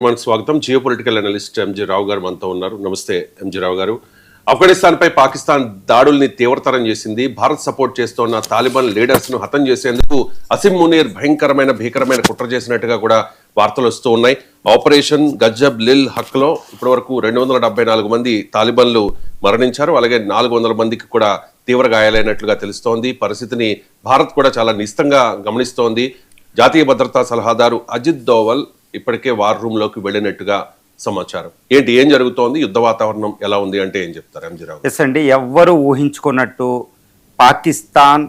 మనకు స్వాగతం. Geo political analyst MG రావు గారు మనతో ఉన్నారు. నమస్తే ఎంజి రావు గారు. ఆఫ్ఘనిస్తాన్పై పాకిస్తాన్ దాడుల్ని తీవ్రతరం చేసింది. భారత్ సపోర్ట్ చేస్తున్న తాలిబాన్ లీడర్స్ ను హతం చేసేందుకు అసిమ్ మునీర్ భీకరమైన కుట్ర చేసినట్టుగా కూడా వార్తలు వస్తూ ఉన్నాయి. ఆపరేషన్ గజ్జబ్ లిల్ హక్ లో ఇప్పటి వరకు 274 మంది తాలిబాన్లు మరణించారు. అలాగే 400 మందికి కూడా తీవ్ర గాయాలైనట్లుగా తెలుస్తోంది. పరిస్థితిని భారత్ కూడా చాలా నిశితంగా గమనిస్తోంది. జాతీయ భద్రతా సలహాదారు అజిత్ దోవల్ ఇప్పటికే వార్ రూమ్ లోకి వెళ్ళినట్టుగా సమాచారం. ఏం జరుగుతోంది, యుద్ధ వాతావరణం ఎలా ఉంది అంటే ఏం చెప్తారు ఎంజీరావు? ఎస్ అండి, ఎవ్వరు ఊహించుకున్నట్టు పాకిస్తాన్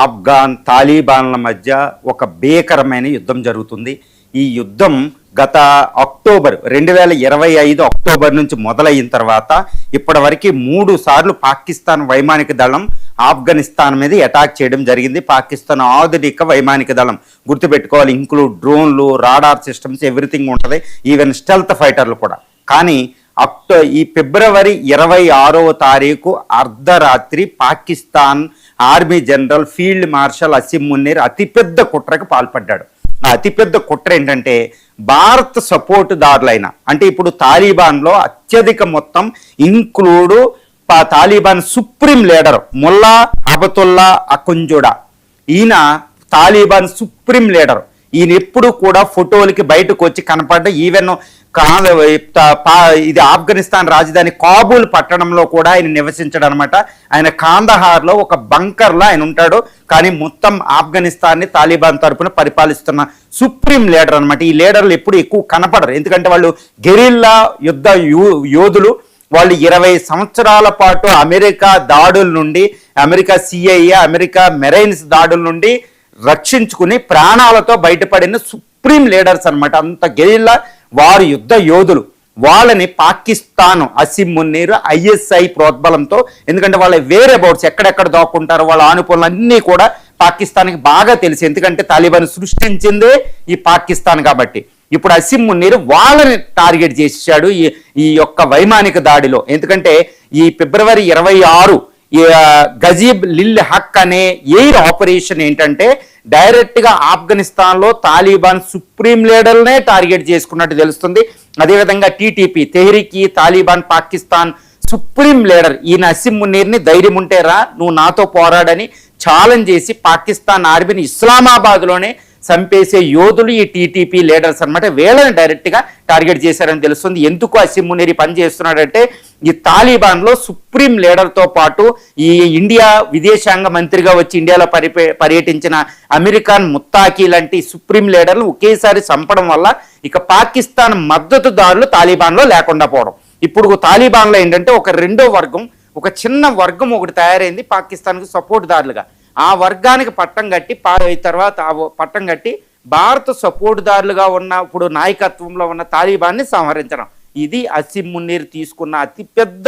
ఆఫ్ఘాన్ తాలిబాన్ల మధ్య ఒక భీకరమైన యుద్ధం జరుగుతుంది. ఈ యుద్ధం గత అక్టోబర్ 2025 అక్టోబర్ నుంచి మొదలైన తర్వాత ఇప్పటివరకు 3 సార్లు పాకిస్తాన్ వైమానిక దళం ఆఫ్ఘనిస్తాన్ మీద అటాక్ చేయడం జరిగింది. పాకిస్తాన్ ఆధునిక వైమానిక దళం గుర్తుపెట్టుకోవాలి, ఇంక్లూడ్ డ్రోన్లు, రాడార్ సిస్టమ్స్, ఎవ్రీథింగ్ ఉంటుంది, ఈవెన్ స్టెల్త్ ఫైటర్లు కూడా. కానీ ఈ ఫిబ్రవరి 26వ తారీఖు అర్ధరాత్రి Pakistan army general field marshal Asim Munir అతిపెద్ద కుట్రకు పాల్పడ్డాడు. ఆ అతిపెద్ద కుట్ర ఏంటంటే, భారత్ సపోర్ట్ దారులైన, అంటే ఇప్పుడు తాలిబాన్లో అత్యధిక మొత్తం include Taliban supreme leader Mullah Hibatullah Akhundzada, ఈయన తాలిబాన్ సుప్రీం లీడర్. ఈయన ఎప్పుడు కూడా ఫోటోలకి బయటకు వచ్చి కనపడ్డ, ఈవెన్ ఇది ఆఫ్ఘనిస్తాన్ రాజధాని కాబూల్ పట్టణంలో కూడా ఆయన నివసించాడు అనమాట. ఆయన కాందహార్లో ఒక బంకర్లో ఆయన ఉంటాడు. కానీ మొత్తం ఆఫ్ఘనిస్తాన్ని తాలిబాన్ తరపున పరిపాలిస్తున్న సుప్రీం లీడర్ అనమాట. ఈ లీడర్లు ఎప్పుడు ఎక్కువ కనపడరు, ఎందుకంటే వాళ్ళు గెరిల్లా యుద్ధ యోధులు. వాళ్ళు 20 సంవత్సరాల పాటు అమెరికా దాడుల నుండి, అమెరికా CIA, అమెరికా మెరైన్స్ దాడుల నుండి రక్షించుకుని ప్రాణాలతో బయటపడిన సుప్రీం లీడర్స్ అనమాట. అంత గెరిల్లా వారు యుద్ధ యోధులు. వాళ్ళని పాకిస్తాన్ అసిమ్ మునీర్ ISI ప్రోద్బలంతో, ఎందుకంటే వాళ్ళ వేరే బౌట్స్ ఎక్కడెక్కడ దాక్కుంటారో వాళ్ళ ఆనుపనులు అన్నీ కూడా పాకిస్తాన్కి బాగా తెలుసు, ఎందుకంటే తాలిబాన్ సృష్టించిందే ఈ పాకిస్తాన్ కాబట్టి. ఇప్పుడు అసిమ్ మునీర్ వాళ్ళని టార్గెట్ చేశాడు ఈ యొక్క వైమానిక దాడిలో. ఎందుకంటే ఈ ఫిబ్రవరి 26 గజీబ్ లిల్ హక్ అనే ఎయిర్ ఆపరేషన్ ఏంటంటే, డైరెక్ట్గా ఆఫ్ఘనిస్తాన్లో తాలిబాన్ సుప్రీం లీడర్నే టార్గెట్ చేసుకున్నట్టు తెలుస్తుంది. అదేవిధంగా TTP తెహ్రీక్ ఈ తాలిబాన్ పాకిస్తాన్ సుప్రీం లీడర్ ఈయన అసిమ్ మునీర్ని ధైర్యం ఉంటే రా, నువ్వు నాతో పోరాడని ఛాలెంజ్ చేసి పాకిస్తాన్ ఆర్మీని ఇస్లామాబాద్లోనే చంపేసే యోధులు ఈ TTP లీడర్స్ అనమాట. వీళ్ళని డైరెక్ట్గా టార్గెట్ చేశారని తెలుస్తుంది. ఎందుకు అసిమ్ మునీర్ పని చేస్తున్నాడంటే, ఈ తాలిబాన్లో సుప్రీం లీడర్తో పాటు ఈ ఇండియా విదేశాంగ మంత్రిగా వచ్చి ఇండియాలో పర్యటించిన అమెరికన్ ముత్తాకి లాంటి సుప్రీం లీడర్లు ఒకేసారి చంపడం వల్ల ఇక పాకిస్తాన్ మద్దతుదారులు తాలిబాన్లో లేకుండా పోవడం. ఇప్పుడు తాలిబాన్లో ఏంటంటే ఒక రెండో వర్గం, ఒక చిన్న వర్గం ఒకటి తయారైంది పాకిస్తాన్కి సపోర్ట్ దారులుగా. ఆ వర్గానికి పట్టం కట్టి తర్వాత పట్టం కట్టి భారత సపోర్టుదారులుగా ఉన్న ఇప్పుడు నాయకత్వంలో ఉన్న తాలిబాన్ని సంహరించడం. ఇది అసిమ్ మునీర్ తీసుకున్న అతిపెద్ద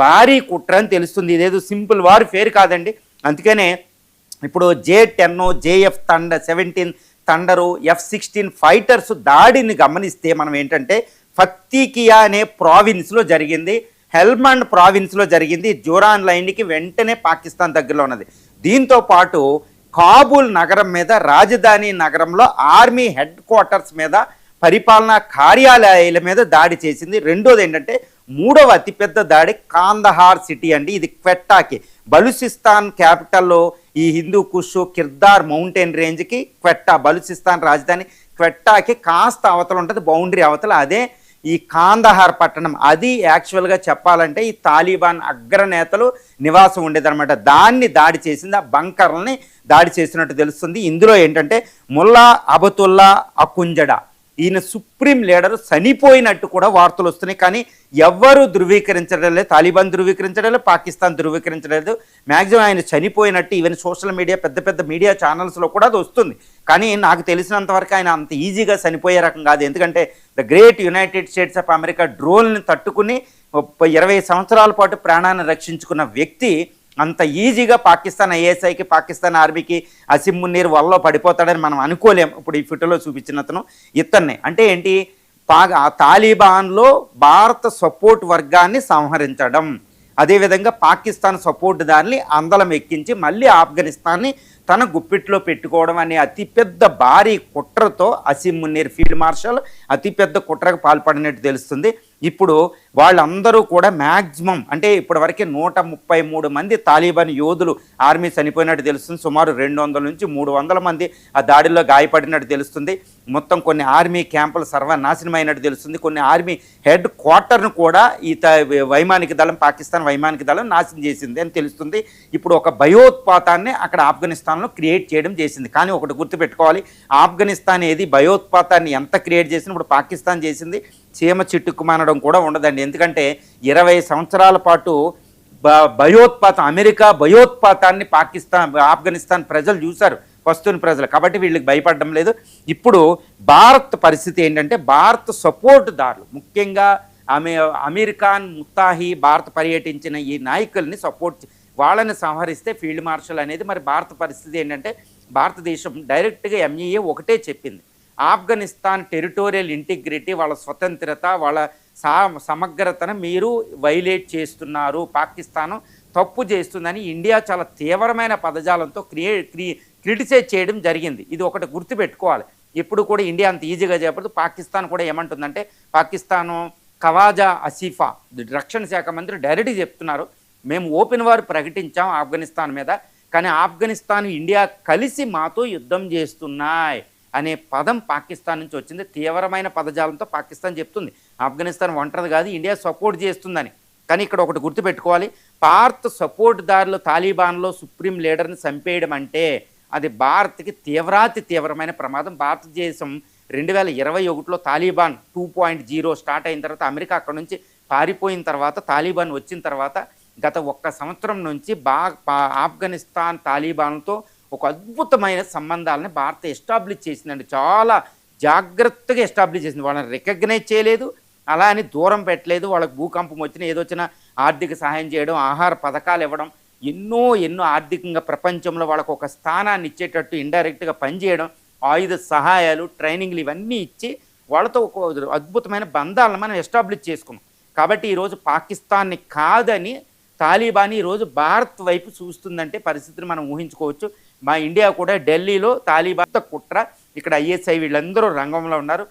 భారీ కుట్ర అని తెలుస్తుంది. ఇదేదో సింపుల్ వార్ ఫేర్ కాదండి. అందుకనే ఇప్పుడు J-10, JF 17 థండరు, F-16 ఫైటర్స్ దాడిని గమనిస్తే మనం ఏంటంటే, ఫక్తికియా అనే ప్రావిన్స్లో జరిగింది, హెల్మండ్ ప్రావిన్స్లో జరిగింది. జోరాన్ లైన్కి వెంటనే పాకిస్తాన్ దగ్గరలో ఉన్నది. దీంతో పాటు కాబూల్ నగరం మీద, రాజధాని నగరంలో ఆర్మీ హెడ్ క్వార్టర్స్ మీద, పరిపాలనా కార్యాలయాల మీద దాడి చేసింది. రెండోది ఏంటంటే, 3వ అతిపెద్ద దాడి కాందహార్ సిటీ అండి. ఇది క్వెట్టాకి, బలూచిస్తాన్ క్యాపిటల్లో ఈ హిందూ కుష్ కిర్దార్ మౌంటైన్ రేంజ్కి క్వెట్టా, బలూచిస్తాన్ రాజధాని క్వెట్టాకి కాస్త అవతల ఉంటుంది, బౌండరీ అవతల. అదే ఈ కాందహార్ పట్టణం. అది యాక్చువల్గా చెప్పాలంటే ఈ తాలిబాన్ అగ్రనేతలు నివాసం ఉండేదన్నమాట. దాన్ని దాడి చేసింది, ఆ బంకర్లని దాడి చేసినట్టు తెలుస్తుంది. ఇందులో ఏంటంటే ముల్లా అబతుల్లా అకుంజడా, ఈయన సుప్రీం లీడర్ చనిపోయినట్టు కూడా వార్తలు వస్తున్నాయి. కానీ ఎవ్వరూ ధృవీకరించడం లేదు, తాలిబాన్ ధృవీకరించడం లేదు, పాకిస్తాన్ ధృవీకరించడం లేదు. మ్యాక్సిమం ఆయన చనిపోయినట్టు ఈవెన్ సోషల్ మీడియా, పెద్ద పెద్ద మీడియా ఛానల్స్లో కూడా అది వస్తుంది. కానీ నాకు తెలిసినంతవరకు ఆయన అంత ఈజీగా చనిపోయే రకం కాదు. ఎందుకంటే the great United States of America డ్రోన్ని తట్టుకుని 20 సంవత్సరాల పాటు ప్రాణాన్ని రక్షించుకున్న వ్యక్తి అంత ఈజీగా పాకిస్తాన్ ISIకి, పాకిస్తాన్ ఆర్మీకి అసిమ్ మునీర్ వల్ల పడిపోతాడని మనం అనుకోలేం. ఇప్పుడు ఈ ఫోటోలో చూపించిన అతను ఇతన్నే. అంటే ఏంటి, తాలిబాన్లో భారత సపోర్ట్ వర్గాన్ని సంహరించడం, అదేవిధంగా పాకిస్తాన్ సపోర్ట్ దాన్ని అందలం ఎక్కించి మళ్ళీ ఆఫ్ఘనిస్తాన్ని తన గుప్పిట్లో పెట్టుకోవడం అనే అతిపెద్ద భారీ కుట్రతో అసీం మున్నీర్ ఫీల్డ్ మార్షల్ అతిపెద్ద కుట్రకు పాల్పడినట్టు తెలుస్తుంది. ఇప్పుడు వాళ్ళందరూ కూడా మ్యాక్సిమం అంటే ఇప్పటివరకు 133 మంది తాలిబాన్ యోధులు ఆర్మీ చనిపోయినట్టు తెలుస్తుంది. సుమారు 200 నుంచి 300 మంది ఆ దాడిలో గాయపడినట్టు తెలుస్తుంది. మొత్తం కొన్ని ఆర్మీ క్యాంపులు సర్వనాశనమైనట్టు తెలుస్తుంది. కొన్ని ఆర్మీ హెడ్ క్వార్టర్ను కూడా ఈ వైమానిక దళం, పాకిస్తాన్ వైమానిక దళం నాశనం చేసింది అని తెలుస్తుంది. ఇప్పుడు ఒక భయోత్పాతాన్ని అక్కడ ఆఫ్ఘనిస్తాన్లో క్రియేట్ చేయడం చేసింది. కానీ ఒకటి గుర్తుపెట్టుకోవాలి, ఆఫ్ఘనిస్తాన్ ఏది భయోత్పాతాన్ని ఎంత క్రియేట్ చేసినా ఇప్పుడు పాకిస్తాన్ చేసింది చీమ చిట్టుకుమానడం కూడా ఉండదండి. ఎందుకంటే 20 సంవత్సరాల పాటు అమెరికా భయోత్పాతాన్ని ఆఫ్ఘనిస్తాన్ ప్రజలు చూశారు, పస్తూన్ ప్రజలు. కాబట్టి వీళ్ళకి భయపడడం లేదు. ఇప్పుడు భారత్ పరిస్థితి ఏంటంటే, భారత్ సపోర్టుదారులు ముఖ్యంగా అమీర్ ఖాన్, ముత్తాహి భారత్ పర్యటించిన ఈ నాయకుల్ని వాళ్ళని సంహరిస్తే ఫీల్డ్ మార్షల్ అనేది. మరి భారత పరిస్థితి ఏంటంటే, భారతదేశం డైరెక్ట్గా ఎంఈఏ ఒకటే చెప్పింది, ఆఫ్ఘనిస్తాన్ టెరిటోరియల్ ఇంటిగ్రిటీ, వాళ్ళ స్వతంత్రత, వాళ్ళ సమగ్రతను మీరు వైలేట్ చేస్తున్నారు, పాకిస్తాను తప్పు చేస్తుందని ఇండియా చాలా తీవ్రమైన పదజాలంతో క్రిటిసైజ్ చేయడం జరిగింది. ఇది ఒకటి గుర్తుపెట్టుకోవాలి. ఎప్పుడు కూడా ఇండియా అంత ఈజీగా చెప్పదు. పాకిస్తాన్ కూడా ఏమంటుందంటే, పాకిస్తాను ఖవాజా ఆసిఫా రక్షణ శాఖ మంత్రి డైరెక్ట్గా చెప్తున్నారు, మేము ఓపెన్ వార్ ప్రకటించాం ఆఫ్ఘనిస్తాన్ మీద, కానీ ఆఫ్ఘనిస్తాన్ ఇండియా కలిసి మాతో యుద్ధం చేస్తున్నాయి అనే పదం పాకిస్తాన్ నుంచి వచ్చింది. తీవ్రమైన పదజాలంతో పాకిస్తాన్ చెప్తుంది ఆఫ్ఘనిస్తాన్ ఒంటరిది కాదు, ఇండియా సపోర్ట్ చేస్తుందని. కానీ ఇక్కడ ఒకటి గుర్తుపెట్టుకోవాలి, భారత్ సపోర్ట్దారులు తాలిబాన్లో సుప్రీం లీడర్ని చంపేయడం అంటే అది భారత్కి తీవ్రమైన ప్రమాదం. భారతదేశం 2021లో తాలిబాన్ 2.0 స్టార్ట్ అయిన తర్వాత, అమెరికా అక్కడ నుంచి పారిపోయిన తర్వాత, తాలిబాన్ వచ్చిన తర్వాత గత 1 సంవత్సరం నుంచి ఆఫ్ఘనిస్తాన్ తాలిబాన్తో ఒక అద్భుతమైన సంబంధాలని భారత్ ఎస్టాబ్లిష్ చేసిందండి. చాలా జాగ్రత్తగా ఎస్టాబ్లిష్ చేసింది. వాళ్ళని రికగ్నైజ్ చేయలేదు, అలా అని దూరం పెట్టలేదు. వాళ్ళకి భూకంపం వచ్చినా ఏదొచ్చినా ఆర్థిక సహాయం చేయడం, ఆహార పథకాలు ఇవ్వడం, ఎన్నో ఆర్థికంగా ప్రపంచంలో వాళ్ళకు ఒక స్థానాన్ని ఇచ్చేటట్టు ఇండైరెక్ట్గా పనిచేయడం, ఆయుధ సహాయాలు, ట్రైనింగ్లు ఇవన్నీ ఇచ్చి వాళ్ళతో ఒక అద్భుతమైన బంధాలను మనం ఎస్టాబ్లిష్ చేసుకున్నాం. కాబట్టి ఈరోజు పాకిస్తాన్ని కాదని తాలిబాన్ ఈరోజు భారత్ వైపు చూస్తుందంటే పరిస్థితిని మనం ఊహించుకోవచ్చు. మా ఇండియా కూడా ఢిల్లీలో తాలిబాన్తో కుట్ర, ఇక్కడ ఐఎస్ఐ వీళ్ళందరూ రంగంలో ఉన్నారు.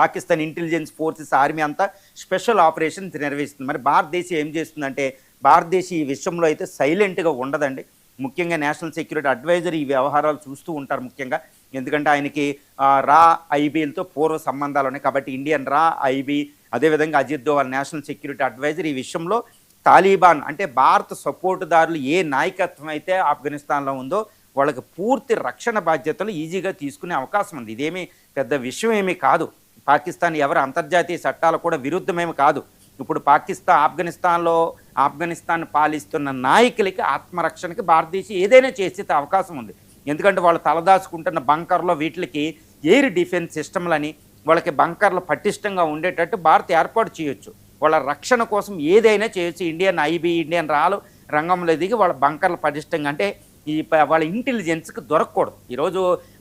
పాకిస్తాన్ ఇంటెలిజెన్స్ ఫోర్సెస్ ఆర్మీ అంతా స్పెషల్ ఆపరేషన్స్ నిర్వహిస్తుంది. మరి భారతదేశం ఏం చేస్తుందంటే, భారతదేశం ఈ విషయంలో అయితే సైలెంట్గా ఉండదండి. ముఖ్యంగా నేషనల్ సెక్యూరిటీ అడ్వైజర్ ఈ వ్యవహారాలు చూస్తూ ఉంటారు ముఖ్యంగా. ఎందుకంటే ఆయనకి రా ఐబీలతో పూర్వ సంబంధాలు ఉన్నాయి. కాబట్టి ఇండియన్ రా ఐబీ, అదేవిధంగా Ajit Doval national security adviser ఈ విషయంలో తాలిబాన్ అంటే భారత సపోర్టుదారులు ఏ నాయకత్వం అయితే ఆఫ్ఘనిస్తాన్లో ఉందో వాళ్ళకి పూర్తి రక్షణ బాధ్యతలు ఈజీగా తీసుకునే అవకాశం ఉంది. ఇదేమీ పెద్ద విషయం ఏమీ కాదు. పాకిస్తాన్ ఎవరి అంతర్జాతీయ చట్టాలు కూడా విరుద్ధమేమి కాదు. ఇప్పుడు ఆఫ్ఘనిస్తాన్ పాలిస్తున్న నాయకులకి ఆత్మరక్షణకి భారతదేశం ఏదైనా చేసే అవకాశం ఉంది. ఎందుకంటే వాళ్ళు తలదాచుకుంటున్న బంకర్లో వీటికి ఎయిర్ డిఫెన్స్ సిస్టమ్లని, వాళ్ళకి బంకర్లు పటిష్టంగా ఉండేటట్టు భారత్ ఏర్పాటు చేయొచ్చు. వాళ్ళ రక్షణ కోసం ఏదైనా చేయొచ్చు. ఇండియన్ ఐబీ, ఇండియన్ రాలు రంగంలో దిగి వాళ్ళ బంకర్లు పటిష్టంగా, అంటే వాళ్ళ ఇంటెలిజెన్స్కి దొరకకూడదు. ఈరోజు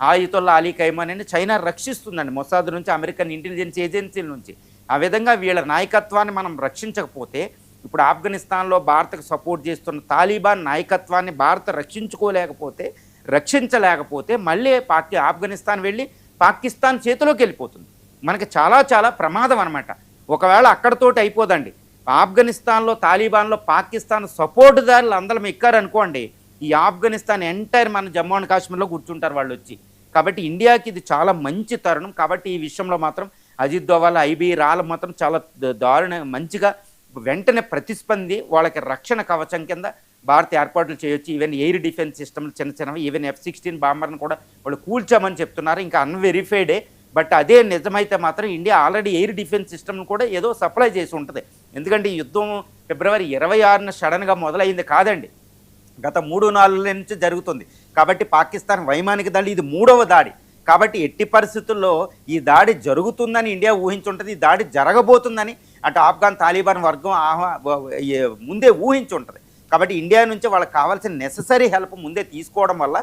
ఆయుతుల్లా అలీ ఖైమాన్ అని చైనా రక్షిస్తుందండి మొసాద్ నుంచి, అమెరికన్ ఇంటెలిజెన్స్ ఏజెన్సీల నుంచి. ఆ విధంగా వీళ్ళ నాయకత్వాన్ని మనం రక్షించకపోతే, ఇప్పుడు ఆఫ్ఘనిస్తాన్లో భారత్కు సపోర్ట్ చేస్తున్న తాలిబాన్ నాయకత్వాన్ని భారత్ రక్షించలేకపోతే మళ్ళీ ఆఫ్ఘనిస్తాన్ వెళ్ళి పాకిస్తాన్ చేతిలోకి వెళ్ళిపోతుంది. మనకి చాలా ప్రమాదం అనమాట. ఒకవేళ అక్కడతోటి అయిపోదండి, ఆఫ్ఘనిస్తాన్లో తాలిబాన్లో పాకిస్తాన్ సపోర్టుదారులు అందరం ఎక్కారనుకోండి, ఈ ఆఫ్ఘనిస్తాన్ ఎంటైర్ మన జమ్మూ అండ్ కాశ్మీర్లో కూర్చుంటారు వాళ్ళు వచ్చి. కాబట్టి ఇండియాకి ఇది చాలా మంచి తరుణం. కాబట్టి ఈ విషయంలో మాత్రం అజిత్ దోవల్ ఐబీ రాళ్ళు మాత్రం చాలా మంచిగా వెంటనే ప్రతిస్పంది వాళ్ళకి రక్షణ కవచం కింద భారత్ ఏర్పాట్లు చేయొచ్చు. ఈవెన్ ఎయిర్ డిఫెన్స్ సిస్టమ్లు చిన్నవి, ఈవెన్ F-16 బాంబర్ను కూడా వాళ్ళు కూల్చామని చెప్తున్నారు. ఇంకా అన్వెరిఫైడే, బట్ అదే నిజమైతే మాత్రం ఇండియా ఆల్రెడీ ఎయిర్ డిఫెన్స్ సిస్టమ్ను కూడా ఏదో సప్లై చేసి ఉంటుంది. ఎందుకంటే ఈ యుద్ధం ఫిబ్రవరి 26న సడన్గా మొదలైంది కాదండి, గత 3-4 నుంచి జరుగుతుంది. కాబట్టి పాకిస్తాన్ వైమానిక దాడి ఇది 3వ దాడి. కాబట్టి ఎట్టి పరిస్థితుల్లో ఈ దాడి జరుగుతుందని ఇండియా ఊహించుంటుంది, ఈ దాడి జరగబోతుందని అటు ఆఫ్ఘన్ తాలిబాన్ వర్గం ముందే ఊహించుంటుంది. కాబట్టి ఇండియా నుంచి వాళ్ళకి కావాల్సిన నెససరీ హెల్ప్ ముందే తీసుకోవడం వల్ల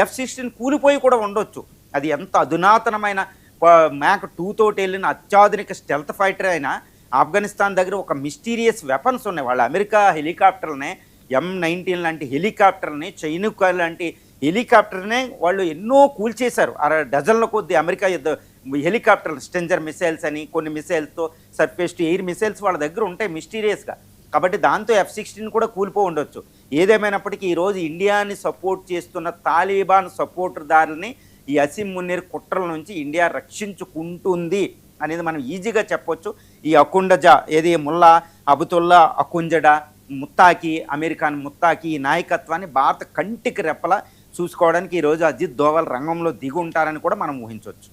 F-16 కూలిపోయి కూడా ఉండొచ్చు. అది ఎంత అధునాతనమైన మ్యాక్ 2 తోటి వెళ్ళిన అత్యాధునిక స్టెల్త్ ఫైటర్ అయినా ఆఫ్ఘనిస్తాన్ దగ్గర ఒక మిస్టీరియస్ వెపన్స్ ఉన్నాయి. వాళ్ళ అమెరికా హెలికాప్టర్లనే, M-19 లాంటి హెలికాప్టర్ని, చైనుక లాంటి హెలికాప్టర్నే వాళ్ళు ఎన్నో కూల్చేశారు. డజన్ల కొద్ది అమెరికా హెలికాప్టర్ స్టెంజర్ మిసైల్స్ అని కొన్ని మిసైల్స్తో సర్ఫేస్ టు ఎయిర్ మిసైల్స్ వాళ్ళ దగ్గర ఉంటాయి మిస్టీరియస్గా. కాబట్టి దాంతో F-16 కూడా కూలిపో ఉండొచ్చు. ఏదేమైనప్పటికీ ఈరోజు ఇండియాని సపోర్ట్ చేస్తున్న తాలిబాన్ సపోర్టుదారుల్ని ఈ అసీం మునీర్ కుట్రల నుంచి ఇండియా రక్షించుకుంటుంది అనేది మనం ఈజీగా చెప్పొచ్చు. ఈ అకుండజా ఏది ముల్లా అబుతుల్లా అకుంజడా ముత్తాకి అమెరికాన్ ముత్తాకి ఈ నాయకత్వాన్ని భారత కంటికి రెప్పలా చూసుకోవడానికి ఈరోజు అజిత్ దోవల్ రంగంలో దిగి ఉంటారని కూడా మనం ఊహించవచ్చు.